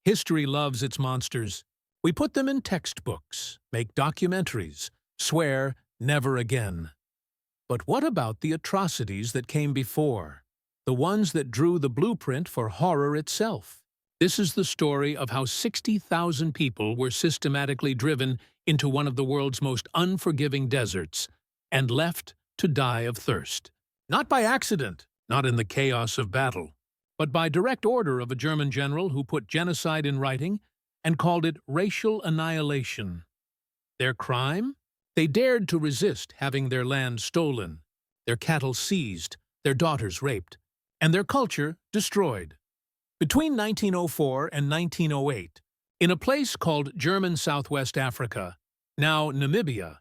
History loves its monsters. We put them in textbooks, make documentaries, swear never again. But what about the atrocities that came before? The ones that drew the blueprint for horror itself? This is the story of how 60,000 people were systematically driven into one of the world's most unforgiving deserts and left to die of thirst. Not by accident, not in the chaos of battle, but by direct order of a German general who put genocide in writing and called it racial annihilation. Their crime? They dared to resist having their land stolen, their cattle seized, their daughters raped, and their culture destroyed. Between 1904 and 1908, in a place called German Southwest Africa, now Namibia,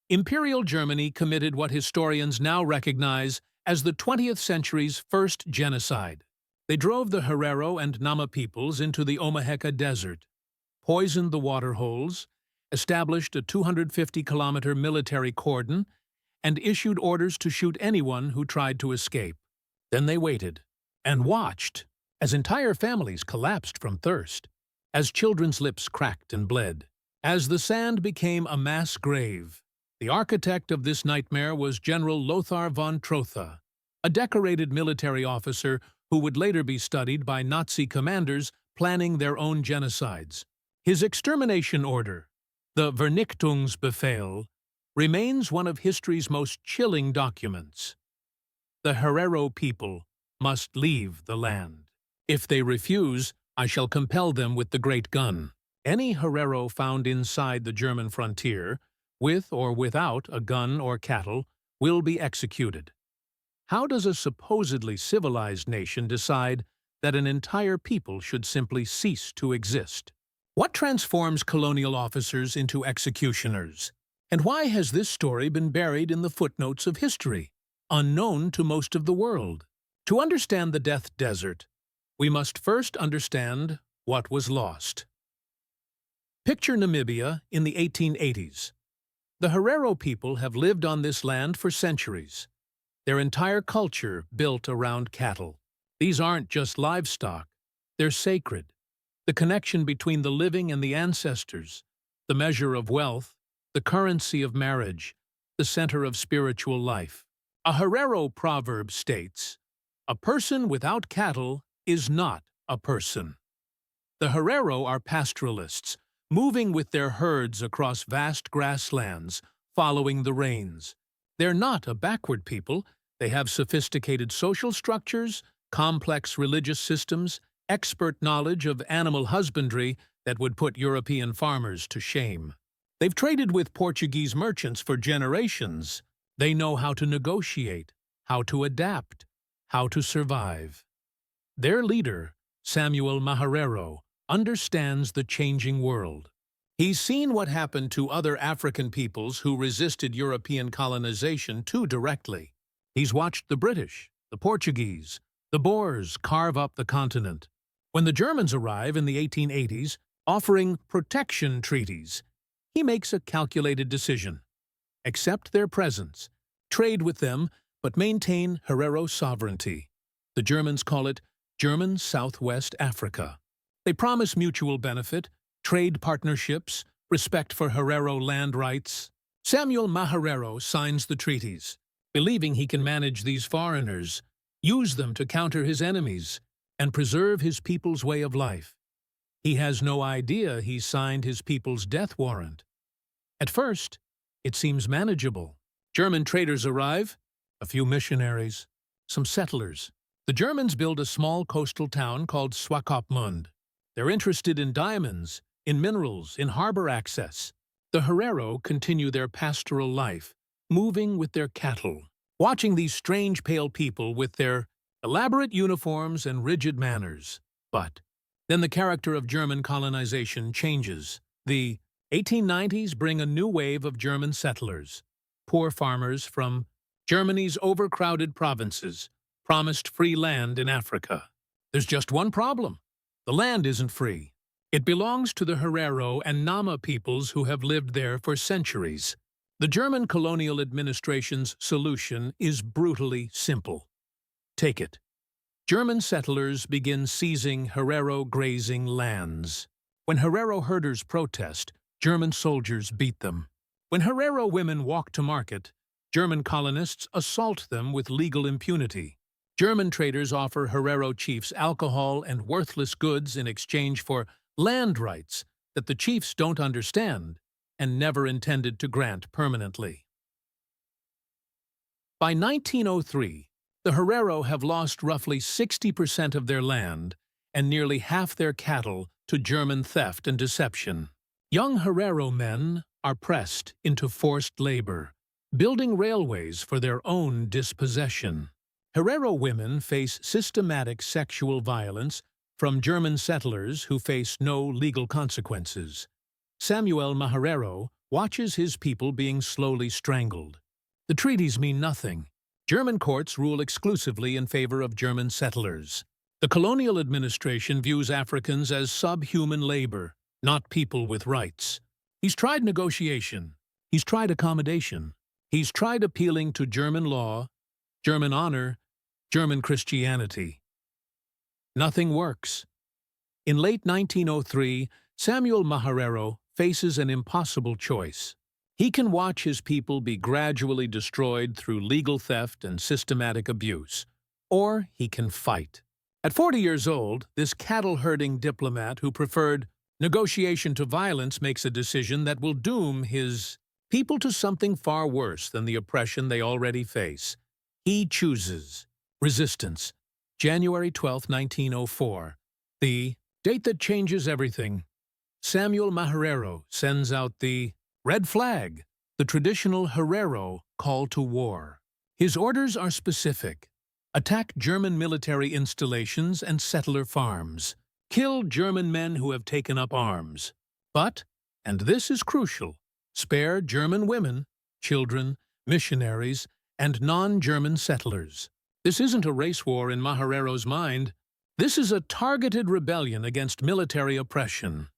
Imperial Germany committed what historians now recognize as the 20th century's first genocide. They drove the Herero and Nama peoples into the Omaheka Desert, poisoned the water holes, established a 250-kilometer military cordon, and issued orders to shoot anyone who tried to escape. Then they waited and watched as entire families collapsed from thirst, as children's lips cracked and bled, as the sand became a mass grave. The architect of this nightmare was General Lothar von Trotha, a decorated military officer who would later be studied by Nazi commanders planning their own genocides. His extermination order, the Vernichtungsbefehl, remains one of history's most chilling documents. The Herero people must leave the land. If they refuse, I shall compel them with the great gun. Any Herero found inside the German frontier, with or without a gun or cattle, will be executed. How does a supposedly civilized nation decide that an entire people should simply cease to exist? What transforms colonial officers into executioners? And why has this story been buried in the footnotes of history, unknown to most of the world? To understand the Death Desert, we must first understand what was lost. Picture Namibia in the 1880s. The Herero people have lived on this land for centuries, their entire culture built around cattle. These aren't just livestock, they're sacred. The connection between the living and the ancestors, the measure of wealth, the currency of marriage, the center of spiritual life. A Herero proverb states, "A person without cattle is not a person." The Herero are pastoralists, moving with their herds across vast grasslands, following the rains. They're not a backward people. They have sophisticated social structures, complex religious systems, expert knowledge of animal husbandry that would put European farmers to shame. They've traded with Portuguese merchants for generations. They know how to negotiate, how to adapt, how to survive. Their leader, Samuel Maharero, understands the changing world. He's seen what happened to other African peoples who resisted European colonization too directly. He's watched the British, the Portuguese, the Boers carve up the continent. When the Germans arrive in the 1880s, offering protection treaties, he makes a calculated decision. Accept their presence, trade with them, but maintain Herero sovereignty. The Germans call it German Southwest Africa. They promise mutual benefit, trade partnerships, respect for Herero land rights. Samuel Maharero signs the treaties, believing he can manage these foreigners, use them to counter his enemies, and preserve his people's way of life. He has no idea he signed his people's death warrant. At first, it seems manageable. German traders arrive, a few missionaries, some settlers. The Germans build a small coastal town called Swakopmund. They're interested in diamonds, in minerals, in harbor access. The Herero continue their pastoral life, moving with their cattle, watching these strange pale people with their elaborate uniforms and rigid manners. But then the character of German colonization changes. The 1890s bring a new wave of German settlers, poor farmers from Germany's overcrowded provinces, promised free land in Africa. There's just one problem. The land isn't free. It belongs to the Herero and Nama peoples who have lived there for centuries. The German colonial administration's solution is brutally simple. Take it. German settlers begin seizing Herero grazing lands. When Herero herders protest, German soldiers beat them. When Herero women walk to market, German colonists assault them with legal impunity. German traders offer Herero chiefs alcohol and worthless goods in exchange for land rights that the chiefs don't understand and never intended to grant permanently. By 1903, the Herero have lost roughly 60% of their land and nearly half their cattle to German theft and deception. Young Herero men are pressed into forced labor, building railways for their own dispossession. Herero women face systematic sexual violence from German settlers who face no legal consequences. Samuel Maharero watches his people being slowly strangled. The treaties mean nothing. German courts rule exclusively in favor of German settlers. The colonial administration views Africans as subhuman labor, not people with rights. He's tried negotiation. He's tried accommodation. He's tried appealing to German law, German honor, German Christianity. Nothing works. In late 1903, Samuel Maharero faces an impossible choice. He can watch his people be gradually destroyed through legal theft and systematic abuse, or he can fight. At 40 years old, this cattle-herding diplomat who preferred negotiation to violence makes a decision that will doom his people to something far worse than the oppression they already face. He chooses resistance. January 12, 1904. The date that changes everything. Samuel Maharero sends out the red flag, the traditional Herero call to war. His orders are specific. Attack German military installations and settler farms. Kill German men who have taken up arms. But, and this is crucial, spare German women, children, missionaries, and non-German settlers. This isn't a race war in Maharero's mind. This is a targeted rebellion against military oppression.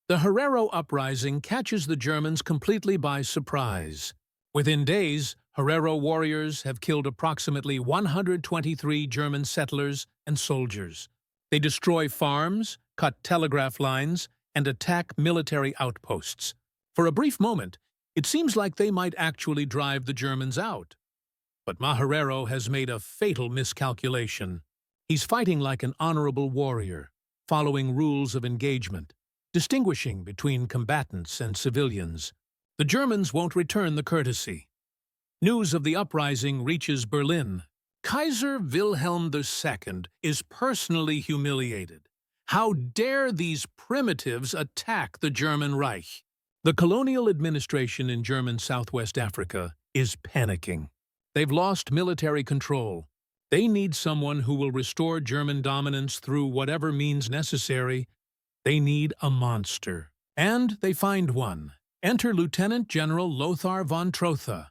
The Herero uprising catches the Germans completely by surprise. Within days, Herero warriors have killed approximately 123 German settlers and soldiers. They destroy farms, cut telegraph lines, and attack military outposts. For a brief moment, it seems like they might actually drive the Germans out. But Maharero has made a fatal miscalculation. He's fighting like an honorable warrior, following rules of engagement, distinguishing between combatants and civilians. The Germans won't return the courtesy. News of the uprising reaches Berlin. Kaiser Wilhelm II is personally humiliated. How dare these primitives attack the German Reich? The colonial administration in German Southwest Africa is panicking. They've lost military control. They need someone who will restore German dominance through whatever means necessary. They need a monster. And they find one. Enter Lieutenant General Lothar von Trotha.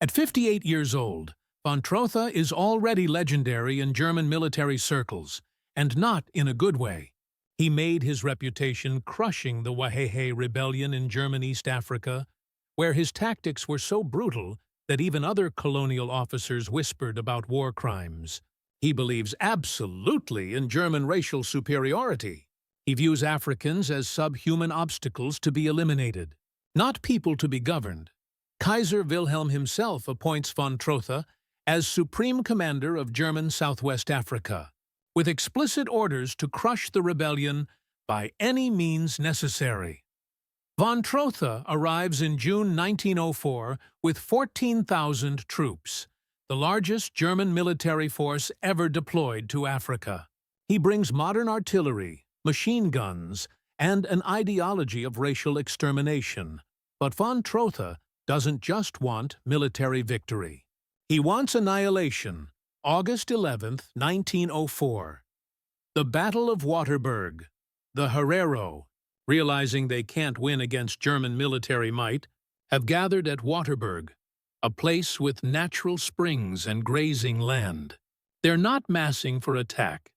At 58 years old, von Trotha is already legendary in German military circles, and not in a good way. He made his reputation crushing the Wahehe rebellion in German East Africa, where his tactics were so brutal that even other colonial officers whispered about war crimes. He believes absolutely in German racial superiority. He views Africans as subhuman obstacles to be eliminated, not people to be governed. Kaiser Wilhelm himself appoints von Trotha as Supreme Commander of German Southwest Africa, with explicit orders to crush the rebellion by any means necessary. Von Trotha arrives in June 1904 with 14,000 troops, the largest German military force ever deployed to Africa. He brings modern artillery, machine guns, and an ideology of racial extermination. But von Trotha doesn't just want military victory. He wants annihilation. August 11, 1904. The Battle of Waterberg. The Herero, realizing they can't win against German military might, have gathered at Waterberg, a place with natural springs and grazing land. They're not massing for attack.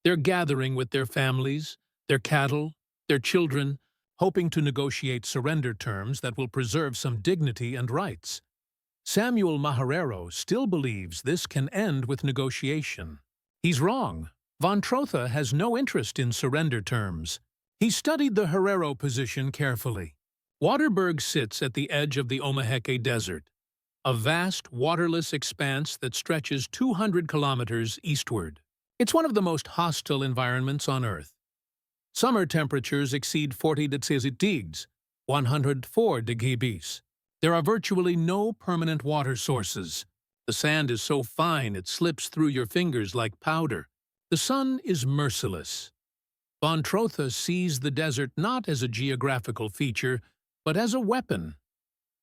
They're gathering with their families, their cattle, their children, hoping to negotiate surrender terms that will preserve some dignity and rights. Samuel Maharero still believes this can end with negotiation. He's wrong. Von Trotha has no interest in surrender terms. He studied the Herero position carefully. Waterberg sits at the edge of the Omaheke Desert, a vast, waterless expanse that stretches 200 kilometers eastward. It's one of the most hostile environments on Earth. Summer temperatures exceed 40 degrees, 104 degrees. There are virtually no permanent water sources. The sand is so fine it slips through your fingers like powder. The sun is merciless. Von Trotha sees the desert not as a geographical feature, but as a weapon.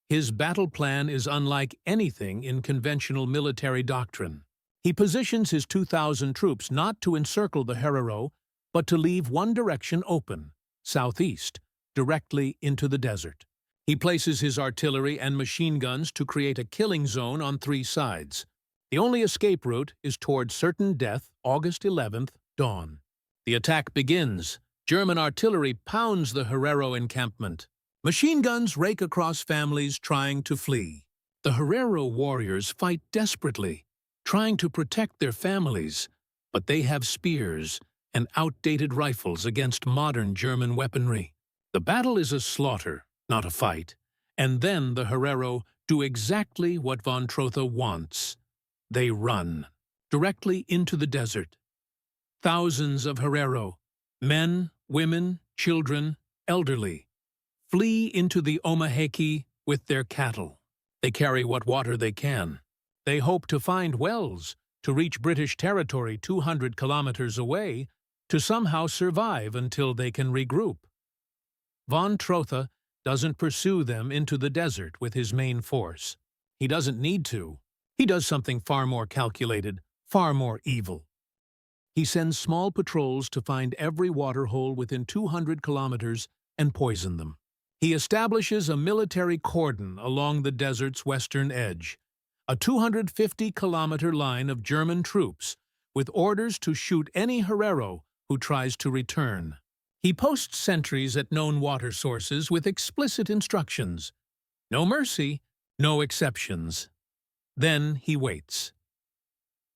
His battle plan is unlike anything in conventional military doctrine. He positions his 2,000 troops not to encircle the Herero, but to leave one direction open, southeast, directly into the desert. He places his artillery and machine guns to create a killing zone on 3 sides. The only escape route is toward certain death, August 11th, dawn. The attack begins. German artillery pounds the Herero encampment. Machine guns rake across families trying to flee. The Herero warriors fight desperately, trying to protect their families, but they have spears and outdated rifles against modern German weaponry. The battle is a slaughter, not a fight, and then the Herero do exactly what Von Trotha wants. They run directly into the desert. Thousands of Herero, men, women, children, elderly, flee into the Omaheke with their cattle. They carry what water they can. They hope to find wells, to reach British territory 200 kilometers away, to somehow survive until they can regroup. Von Trotha doesn't pursue them into the desert with his main force. He doesn't need to. He does something far more calculated, far more evil. He sends small patrols to find every waterhole within 200 kilometers and poison them. He establishes a military cordon along the desert's western edge, a 250-kilometer line of German troops with orders to shoot any Herero who tries to return. He posts sentries at known water sources with explicit instructions. No mercy, no exceptions. Then he waits.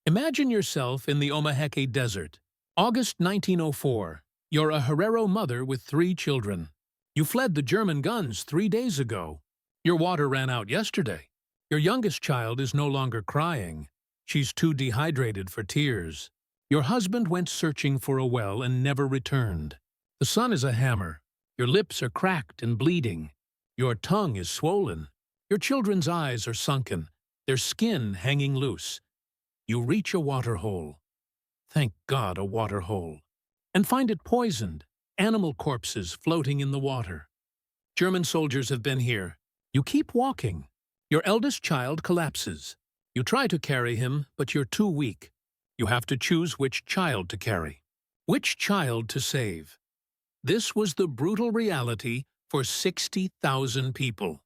Imagine yourself in the Omaheke Desert. August 1904. You're a Herero mother with 3 children. You fled the German guns 3 days ago. Your water ran out yesterday. Your youngest child is no longer crying. She's too dehydrated for tears. Your husband went searching for a well and never returned. The sun is a hammer. Your lips are cracked and bleeding. Your tongue is swollen. Your children's eyes are sunken, their skin hanging loose. You reach a waterhole. Thank God, a waterhole. And find it poisoned, animal corpses floating in the water. German soldiers have been here. You keep walking. Your eldest child collapses. You try to carry him, but you're too weak. You have to choose which child to carry, which child to save. This was the brutal reality for 60,000 people.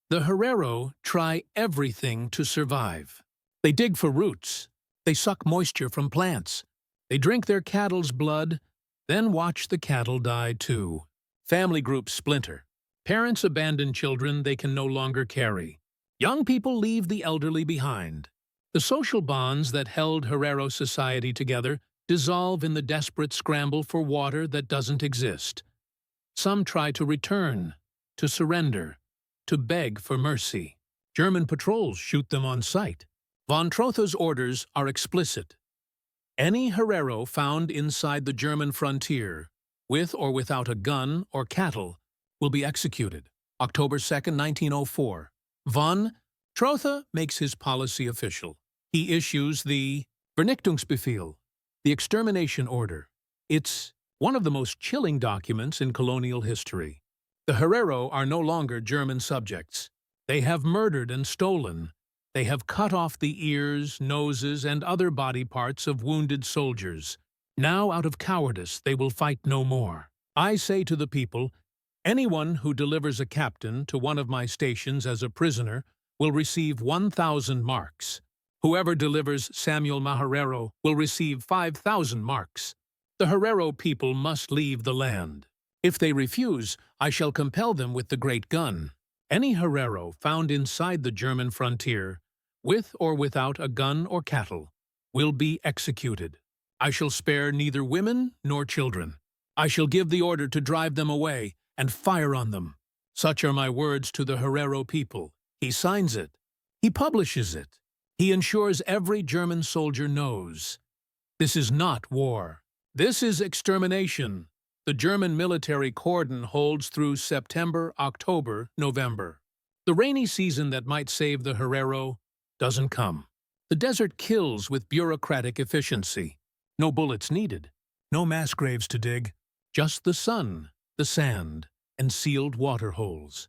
The Herero try everything to survive. They dig for roots. They suck moisture from plants. They drink their cattle's blood, then watch the cattle die too. Family groups splinter. Parents abandon children they can no longer carry. Young people leave the elderly behind. The social bonds that held Herero society together dissolve in the desperate scramble for water that doesn't exist. Some try to return, to surrender, to beg for mercy. German patrols shoot them on sight. Von Trotha's orders are explicit. Any Herero found inside the German frontier, with or without a gun or cattle, will be executed. October 2, 1904. Von Trotha makes his policy official. He issues the Vernichtungsbefehl, the extermination order. It's one of the most chilling documents in colonial history. The Herero are no longer German subjects. They have murdered and stolen. They have cut off the ears, noses, and other body parts of wounded soldiers. Now, out of cowardice, they will fight no more. I say to the people, anyone who delivers a captain to one of my stations as a prisoner will receive 1,000 marks. Whoever delivers Samuel Maharero will receive 5,000 marks. The Herero people must leave the land. If they refuse, I shall compel them with the great gun. Any Herero found inside the German frontier, with or without a gun or cattle, will be executed. I shall spare neither women nor children. I shall give the order to drive them away and fire on them. Such are my words to the Herero people. He signs it. He publishes it. He ensures every German soldier knows. This is not war. This is extermination. The German military cordon holds through September, October, November. The rainy season that might save the Herero doesn't come. The desert kills with bureaucratic efficiency. No bullets needed. No mass graves to dig. Just the sun, the sand, and sealed water holes.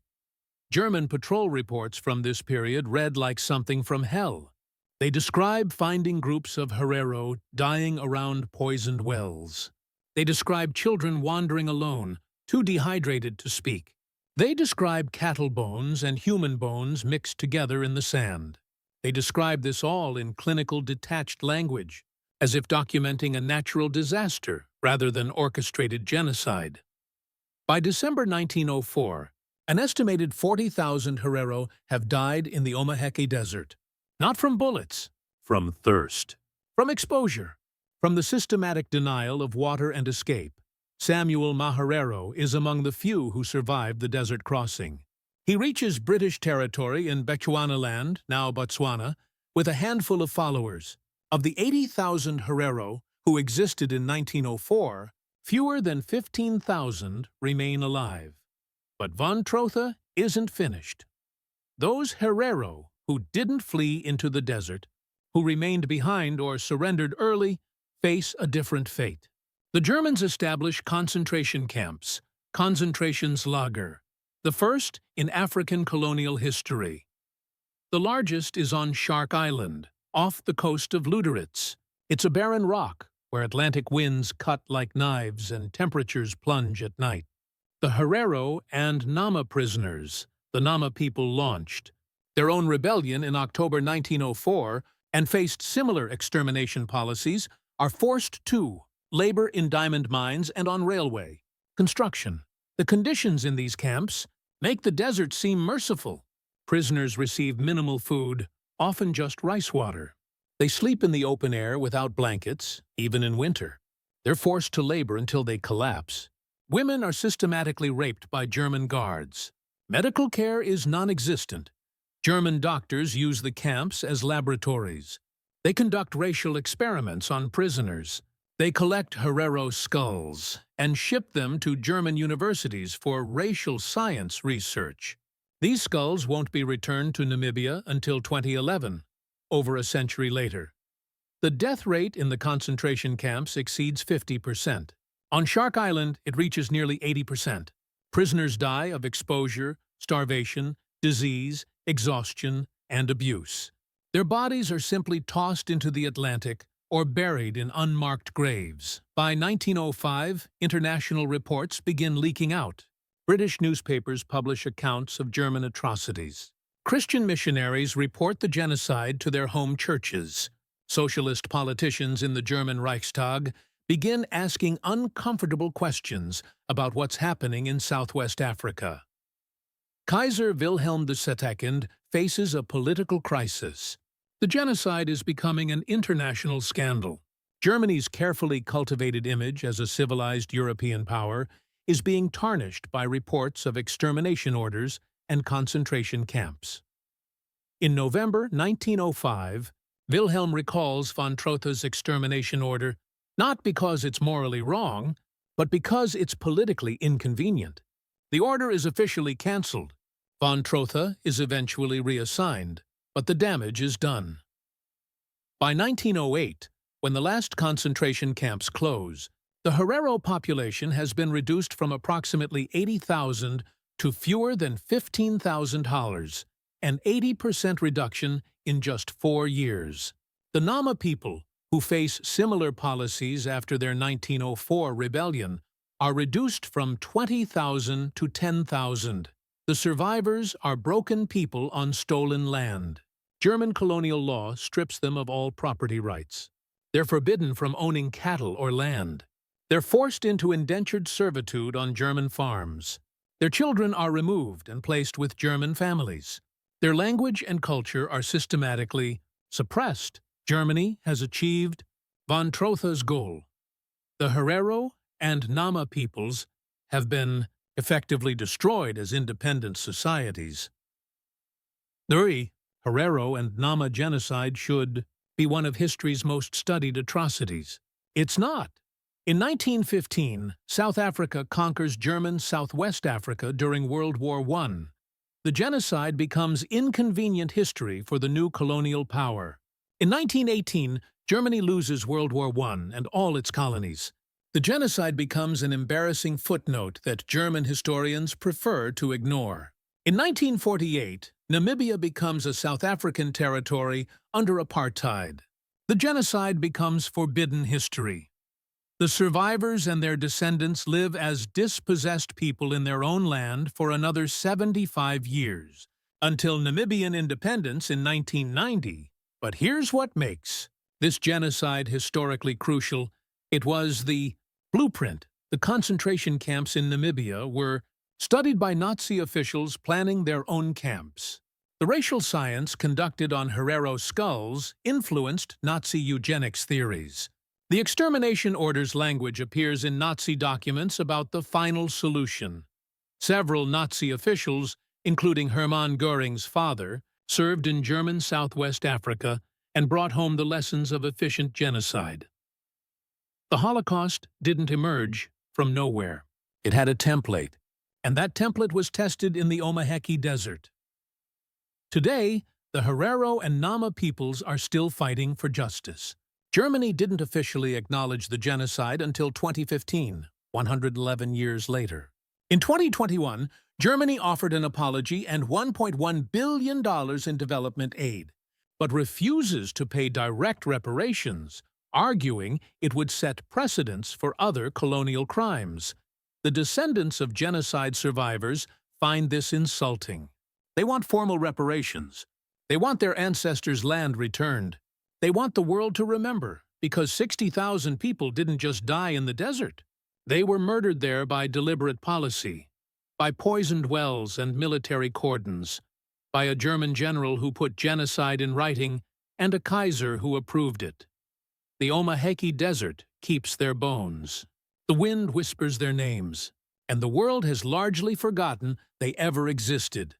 German patrol reports from this period read like something from hell. They describe finding groups of Herero dying around poisoned wells. They describe children wandering alone, too dehydrated to speak. They describe cattle bones and human bones mixed together in the sand. They describe this all in clinical detached language, as if documenting a natural disaster rather than orchestrated genocide. By December 1904, an estimated 40,000 Herero have died in the Omaheke Desert. Not from bullets, from thirst, from exposure, from the systematic denial of water and escape. Samuel Maharero is among the few who survived the desert crossing. He reaches British territory in Bechuanaland, now Botswana, with a handful of followers. Of the 80,000 Herero who existed in 1904, fewer than 15,000 remain alive. But von Trotha isn't finished. Those Herero who didn't flee into the desert, who remained behind or surrendered early, face a different fate. The Germans establish concentration camps, Konzentrationslager, the first in African colonial history. The largest is on Shark Island, off the coast of Lüderitz. It's a barren rock where Atlantic winds cut like knives and temperatures plunge at night. The Herero and Nama prisoners, the Nama people launched their own rebellion in October 1904 and faced similar extermination policies, are forced to labor in diamond mines and on railway construction. The conditions in these camps make the desert seem merciful. Prisoners receive minimal food, often just rice water. They sleep in the open air without blankets, even in winter. They're forced to labor until they collapse. Women are systematically raped by German guards. Medical care is non-existent. German doctors use the camps as laboratories. They conduct racial experiments on prisoners. They collect Herero skulls and ship them to German universities for racial science research. These skulls won't be returned to Namibia until 2011, over a century later. The death rate in the concentration camps exceeds 50%. On Shark Island, it reaches nearly 80%. Prisoners die of exposure, starvation, disease, exhaustion, and abuse. Their bodies are simply tossed into the Atlantic or buried in unmarked graves. By 1905, international reports begin leaking out. British newspapers publish accounts of German atrocities. Christian missionaries report the genocide to their home churches. Socialist politicians in the German Reichstag begin asking uncomfortable questions about what's happening in Southwest Africa. Kaiser Wilhelm II faces a political crisis. The genocide is becoming an international scandal. Germany's carefully cultivated image as a civilized European power is being tarnished by reports of extermination orders and concentration camps. In November 1905, Wilhelm recalls von Trotha's extermination order not because it's morally wrong, but because it's politically inconvenient. The order is officially cancelled. Von Trotha is eventually reassigned, but the damage is done. By 1908, when the last concentration camps close, the Herero population has been reduced from approximately 80,000 to fewer than 15,000 Hollers, an 80% reduction in just 4 years. The Nama people, who face similar policies after their 1904 rebellion, are reduced from 20,000 to 10,000. The survivors are broken people on stolen land. German colonial law strips them of all property rights. They're forbidden from owning cattle or land. They're forced into indentured servitude on German farms. Their children are removed and placed with German families. Their language and culture are systematically suppressed Germany has achieved von Trotha's goal. The Herero and Nama peoples have been effectively destroyed as independent societies. The Herero and Nama genocide should be one of history's most studied atrocities. It's not. In 1915, South Africa conquers German Southwest Africa during World War I. The genocide becomes inconvenient history for the new colonial power. In 1918, Germany loses World War I and all its colonies. The genocide becomes an embarrassing footnote that German historians prefer to ignore. In 1948, Namibia becomes a South African territory under apartheid. The genocide becomes forbidden history. The survivors and their descendants live as dispossessed people in their own land for another 75 years, until Namibian independence in 1990. But here's what makes this genocide historically crucial. It was the blueprint. The concentration camps in Namibia were studied by Nazi officials planning their own camps. The racial science conducted on Herero skulls influenced Nazi eugenics theories. The extermination order's language appears in Nazi documents about the final solution. Several Nazi officials, including Hermann Göring's father, served in German Southwest Africa and brought home the lessons of efficient genocide. The Holocaust didn't emerge from nowhere. It had a template, and that template was tested in the Omaheki Desert. Today, the Herero and Nama peoples are still fighting for justice. Germany didn't officially acknowledge the genocide until 2015, 111 years later. In 2021, Germany offered an apology and $1.1 billion in development aid, but refuses to pay direct reparations, arguing it would set precedents for other colonial crimes. The descendants of genocide survivors find this insulting. They want formal reparations. They want their ancestors' land returned. They want the world to remember, because 60,000 people didn't just die in the desert. They were murdered there by deliberate policy, by poisoned wells and military cordons, by a German general who put genocide in writing and a Kaiser who approved it. The Omaheki Desert keeps their bones. The wind whispers their names, and the world has largely forgotten they ever existed.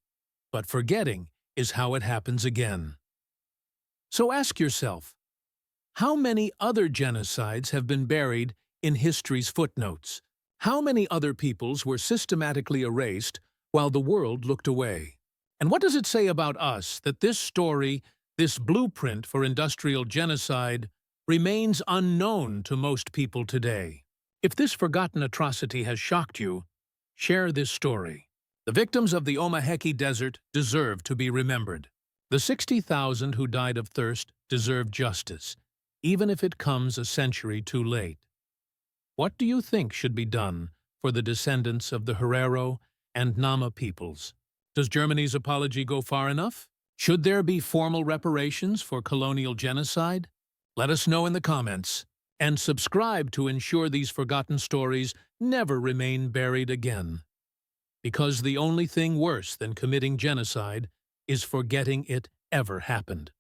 But forgetting is how it happens again. So ask yourself, how many other genocides have been buried in history's footnotes? How many other peoples were systematically erased while the world looked away? And what does it say about us that this story, this blueprint for industrial genocide, remains unknown to most people today? If this forgotten atrocity has shocked you, share this story. The victims of the Omaheki Desert deserve to be remembered. The 60,000 who died of thirst deserve justice, even if it comes a century too late. What do you think should be done for the descendants of the Herero and Nama peoples? Does Germany's apology go far enough? Should there be formal reparations for colonial genocide? Let us know in the comments, and subscribe to ensure these forgotten stories never remain buried again. Because the only thing worse than committing genocide is forgetting it ever happened.